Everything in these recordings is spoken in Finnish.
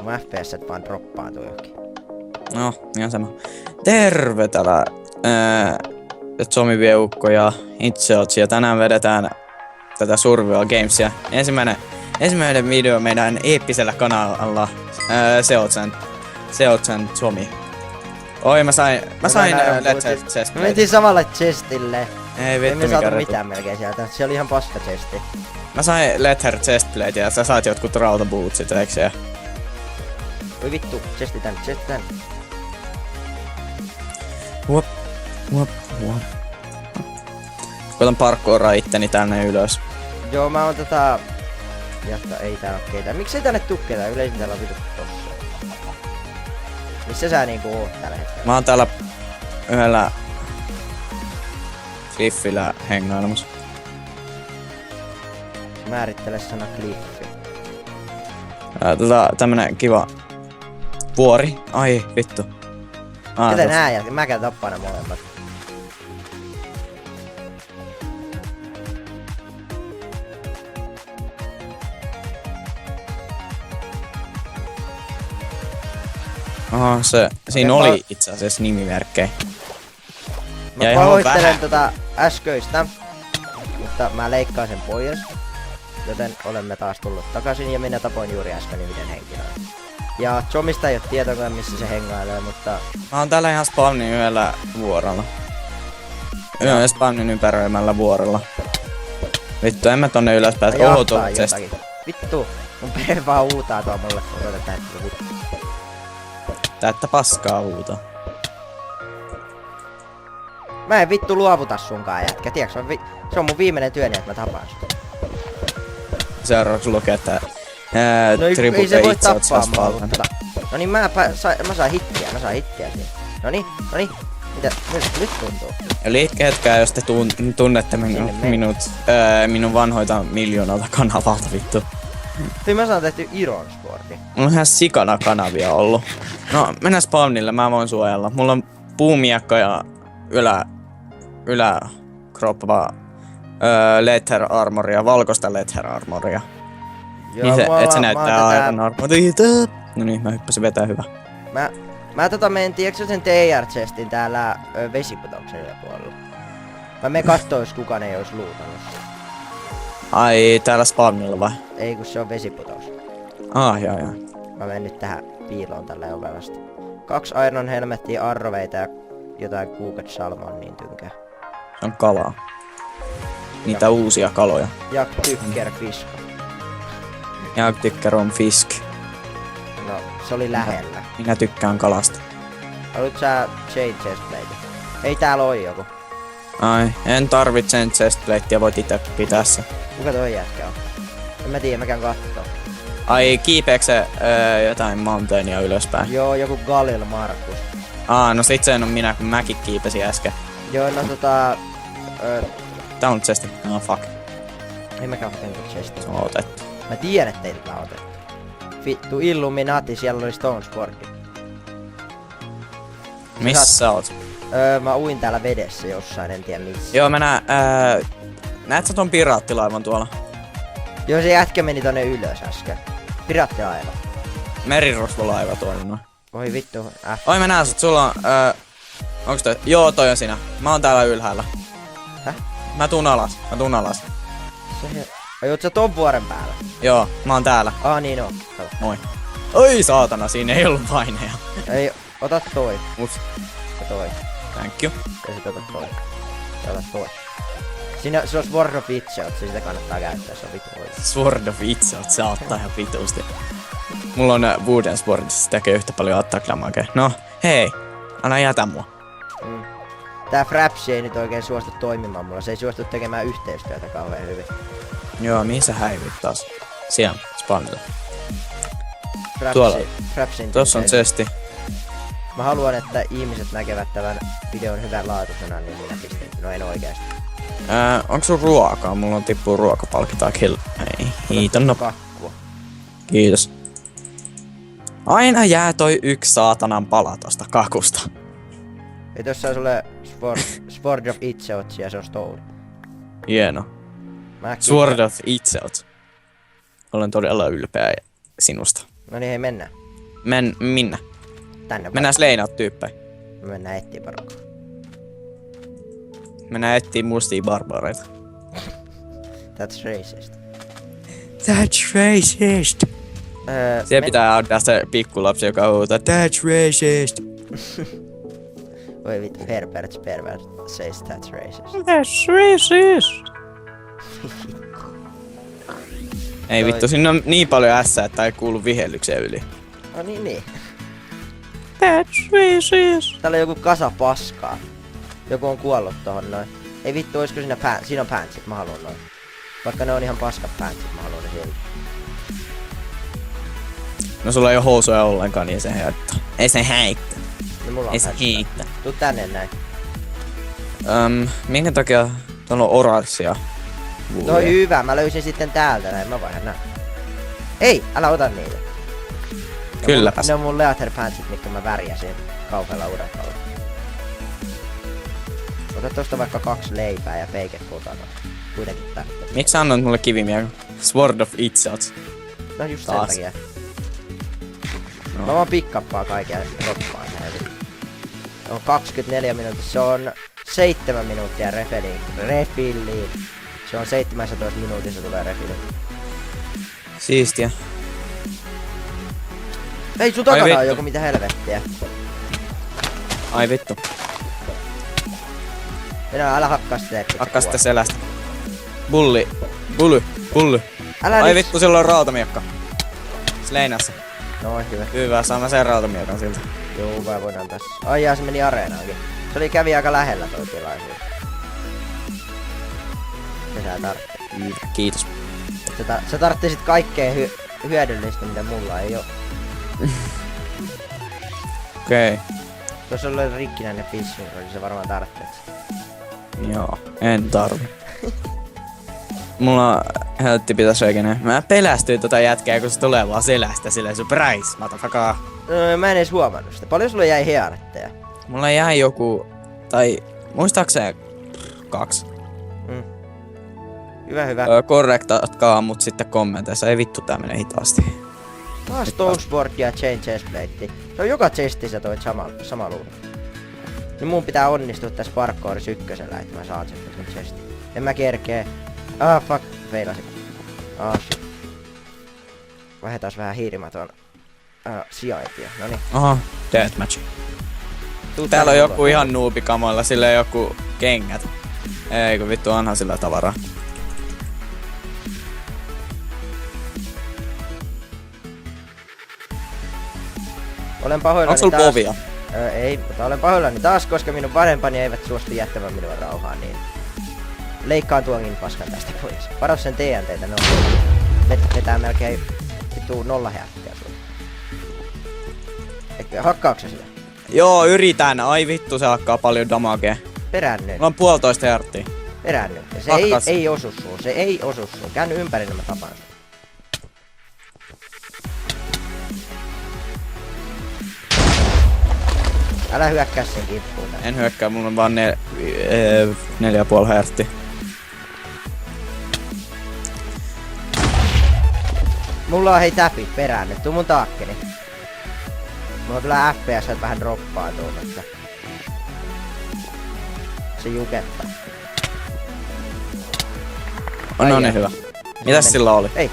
Mun FPS vaan droppaantuu johonkin. No, ihan sama. Terve täällä Zombie-Ukko ja Itseots, ja tänään vedetään tätä Survival Gamesia. Ensimmäinen video meidän eeppisellä kanavalla Seotsen Zombie. Oi, mä sain Let's Chest. Me mentiin samalle chestille. Ei vittu, mikä saatu mitään melkein sieltä. Se oli ihan paska chesti. Mä sain Leather Chestplate ja sä saat jotkut rautabootsit, eikö se? Oi vittu, chesti tänne. Huop. Koitan parkouraa itteni tänne ylös. Joo, mä oon Jatta, ei täällä oo keitä. Miksei tänne tuu ketään? Yleisin täällä on vitu tossa. Missä sä niinku oot tällä hetkellä? Mä oon täällä yhdellä Cliffillä hengailemassa. Määrittele sana kliffi. Tämmönen kiva vuori. Ai vittu. Ketä nää ja mä käyn tappaa nää molemmat. Aha, siinä oli itse asiassa nimimerkkejä. Mä pahoittelen äsköistä, mutta mä leikkaan sen pois. Joten olemme taas tullut takaisin ja minä tapoin juuri äsken yhden henkilön. Ja Zomista ei oo tietoa missä se hengailee, mutta... Mä oon täällä ihan spawnin yhdellä vuorolla. Yhden spawnin ympäröimällä vuorolla. Vittu, en mä tonne ylöspäin. Oho, tuo chesti. Vittu, mun pee vaan huutaa tuo mulle. Täyttä paskaa huutaa. Mä en vittu luovuta sunkaan jätkä, tiiäks? Se on mun viimeinen työni, että mä tapaan sut. Seuraavaksi lukee tää no ei se voi tappaa mua, mutta... No niin mä saan hittiä siinä. Noniin. Mitä? Nyt tuntuu. Eli hetkää, jos te tunnette minun vanhoita miljoonalta kanavalta, vittu. Hei, mä saan tehty Iron Sportin. Mulla on ihan sikana kanavia ollut. No, mennään spawnille, mä voin suojella. Mulla on puumiekka ja yläkroppa leather armoria, valkoista leather armoria. Joo, niin et se näyttää Iron armoria. No niin, mä hyppäsin vetää hyvä. Mä menen, tiiäksä sen TR-chestin täällä vesiputoksen yläpuolella. Mä menen kattoo, jos kukaan ei ois luutannut. Ai, täällä spawnilla vai? Ei, kun se on vesiputous. Joo. Mä menen nyt tähän piiloon tällä ovellasta. 2 Iron helmettiä, arroveita ja jotain Kuuket Salmonin tynkää. Se on kalaa. Niitä uusia kaloja. Jak tykker fisk. Jak tykker on fisk. No, se oli lähellä. Minä tykkään kalasta. Haluut sä Jade chestplate? Ei täällä oo joku. Ai, en tarvitse chestplatea, voit itse pitää se. Kuka toi jätkä on? En mä tiedä, mä käyn kattoo. Ai, kiipeekö se jotain mountainia ylöspäin? Joo, joku Galil Markus. No sit se en oo minä, kun mäkin kiipesin äsken. Joo, no Tää on chesti. Fuck. Ei mäkään hakenut chestia. Se on otettu. Mä tiedän, ettei tätä otettu. Vittu Illuminati, siellä oli Stone Sportti. Missä sä oot? Mä uin täällä vedessä jossain, en tiedä missä. Joo, mä näet sä ton piraattilaivan tuolla? Joo, se jätkä meni tonne ylös äsken. Piraattilaiva. Merirosvolaiva tuolla noin. Oi vittu, Oi, mä näen sut, sulla on onks toi? Joo, toi on sinä. Mä oon täällä ylhäällä. Häh? Mä tuun alas. Ai, oot sä ton vuoren päällä? Joo, mä oon täällä. Niin on. Moi. Oi saatana, siinä ei ollut paineja. Ei, ota toi. Ja toi. Thank you. Ja sit ota toi. Ja ota toi. Siinä se on Sword of Itseots, sitä kannattaa käyttää, se on vitu oikein. Sword of Itseots, se auttaa ihan vituusti. Mulla on Wooden Sword, se tekee yhtä paljon attack damagea. No, hei, anna jätä mua. Tää Fraps ei nyt oikein suostu toimimaan mulla, se ei suostu tekemään yhteistyötä kauhean hyvin. Joo, mihin sä häivyt taas? Siellä, spawnilla. Frapsin tossa on chesti. Mä haluan, että ihmiset näkevät tämän videon hyvän laatuisena, niin minä pistin. No en oikeesti. Onks sun ruokaa? Mulla on tippuu ruokapalki tai kill. Ei, hiiton kakkua. Kiitos. Aina jää toi yksi saatanan pala tosta kakusta. Ei tossa on sulle Sword of Itseots ja se on Stone. Hieno. Sword of Itseots. Olen todella ylpeä sinusta. No niin, hei mennään. Minne? Tänne Mennään leinaat tyyppejä. Me mennään etsiä porukkaa. Mennään etsiä mustia barbareita. That's racist. That's racist. Siellä pitää antaa se pikkulapsi, joka huutaa That's racist. Voi vittu, Herbert says that's racist. That's racist. Ei vittu, siinä on niin paljon ässää, että ei kuulu vihellykseen yli. No niin. That's racist. Täällä on joku kasa paskaa. Joku on kuollut tohon noin. Ei vittu, oisko siinä on pantsit, mä haluun noin. Vaikka ne on ihan paskat pantsit, mä haluun ne silti. No sulla ei oo housuja ollenkaan, niin ei se haittaa. Ei se häittä. No mulla on Ei se pantsit. hiittää. Tuu tänne näin. Minkä takia tuolla on oranssia? No hyvä, mä löysin sitten täältä näin, mä vaihan nää. Ei, älä ota niitä. Kylläpäs. Ne on mun leather pantsit, mitkä mä värjäsin kauhealla urakalla. Ota tosta vaikka 2 leipää ja bacon kotona. Kuitenkin tarvitsee. Miksi sä annoit mulle kivimiehen? Sword of Itzat. No just Taas. sen takia. No. Mä vaan pikkappaa kaiken roppaan näin. On 24 minuuttia, se on 7 minuuttia refilliin. Se on 17 minuutissa tulee refilli. Siistiä. Ei sun takana vittu. on joku mitä helvettiä. Ai vittu. Minä älä hakkaa sitä. ettei Hakkaa se sitä kuole. selästä. Bulli. Älä Ai nyt. vittu, sillä on rautamiekka. Sleinassa. No hyvä. Hyvä, saan mä sen rautamiekan siltä. Joo, mä voin antaa. Ai jaa, se meni areenaankin. Kävi aika lähellä toi tilaisuus. Se sä tarvitset. Kiitos. Sä tarvitset kaikkea hyödyllistä, mitä mulla ei oo. Okei. Tuossa oli rikkinäinen fishing, niin se varmaan tarvitset. Joo, en tarvi. Mulla heltti pitäis oikein. Mä pelästyin tota jätkää, kun se tulee vaan selästä silleen surprise, motherfucker. No, mä en edes huomannut sitä. Paljon sulla jäi hiearetteja? Mulla jäi joku, tai muistaakseni 2. Hyvä. Korrektatkaa mut sitten kommenteissa, ei vittu tää menee hitaasti. Taas Toastboard ja Chain Chestplate. Se on joka chestissä toi sama luku. Niin mun pitää onnistua tässä parkourissa ykkösellä, että mä saan sen chestin. En mä kerkee. Fuck, feilasin. Shit. Vaihdetaan vähän hiirimaton sijaintia. Noniin. Aha, deathmatch. Tuu Täällä on tänne joku mulle. ihan nuubikamoilla, sillä joku kengät. Ei kun vittu onhan sillä tavaraa. Olen pahoillani Onks sul taas. povia? Ei, mutta olen pahoillani taas, koska minun vanhempani eivät suostu jättämään minua rauhaan, niin leikkaan tuonkin paskan tästä pois. Varo sen TNTtä, ne on vetää melkein vittu 0 herttiä sulle. Eikö hakkaako se sitä? Joo, yritän. Ai vittu, se hakkaa paljon damagea. Perään nyt, Mulla on 1,5 herttiä. perään nyt. Se Hakkas. ei osu suun, se ei osu suun. Käänny ympäri, niin mä tapaan sun. Älä hyökkää sen kimppuun näin. En hyökkää, mulla on vaan 4,5 herttiä. Mulla on hei täpit perään nyt, tuu mun taakkeni. Mulla on kyllä FPS vähän droppaa tuolla, että se jukettaa. On no Ai niin jaa. hyvä. Mitäs sillä oli? Ei.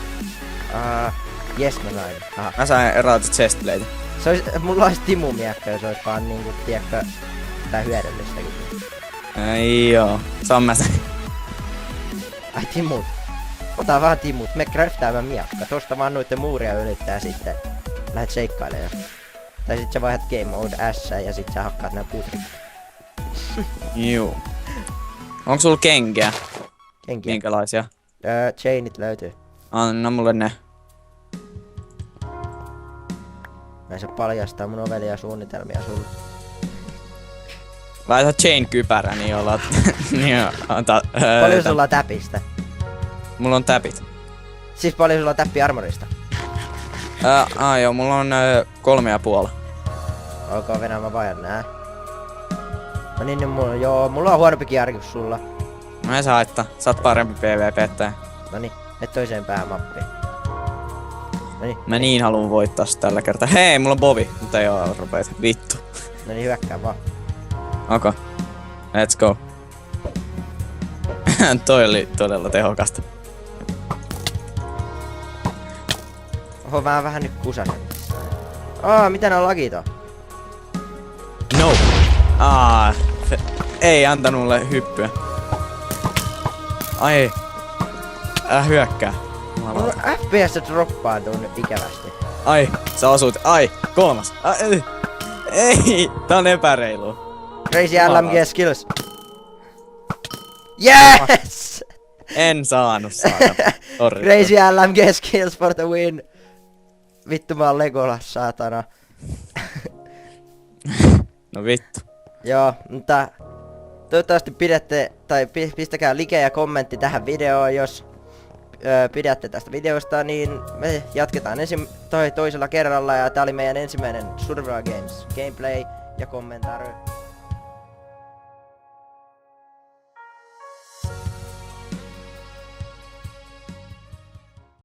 Jes mä sain. Aha. Mä sain erautit chestplate. Se ois, mulla olisi Timu miekka, jos ois vaan niinku, tiedätkö, tää hyödyllistäkin. Ei joo. Saan mä sen. Ai Timut. Ota vaan Timut, me craftaamään miekka. Tosta vaan noitten muuria ylittää sitten. Lähet seikkailemaan. Tai sit sä vaihdat Game Mode S ja sit sä hakkaat nää putrit. Juu. Onko sulla kenkiä? Kenkiä. Minkälaisia? Chainit löytyy. Anna mulle ne. Mä en saa paljastaa mun ovelia suunnitelmia sulle. Laita chain kypärä, niin ollaan... niin anta... Paljon sulla on täpistä? Mulla on täpit. Siis paljon sulla on täppi armorista? Joo, mulla on 3,5. Olkaa Venä, mä vaihdan nää. No niin, mulla on huonompikin arki kuin sulla. No ei saa haittaa. Sä oot parempi PvP-ttäjä. Noniin, nyt toiseen päähän mappiin. Noniin, Mä niin haluan voittaa sitä tällä kertaa. Hei, mulla on bovi, mutta ei oo rupeet. Vittu. noniin hyökkää vaan. Okay. Let's go. Toi oli todella tehokasta. Oho, vähän nyt kusasen. Mitä nää lagit on? No. Ei antanut mulle hyppyä. Ai. Hyökkää. Mulla FPS droppaantuu nyt ikävästi. Ai, sä osut. Ai, kolmas. Ei, tää on epäreilu. Crazy LMG skills. Yes! En saanut saada. Sorry. Crazy LMG skills for the win. Vittu mä oon Legolas, saatana. No vittu. Joo, mutta toivottavasti pidätte, tai pistäkää like ja kommentti tähän videoon, jos pidätte tästä videosta, niin me jatketaan toisella kerralla, ja tää oli meidän ensimmäinen Survival Games gameplay ja kommentaari.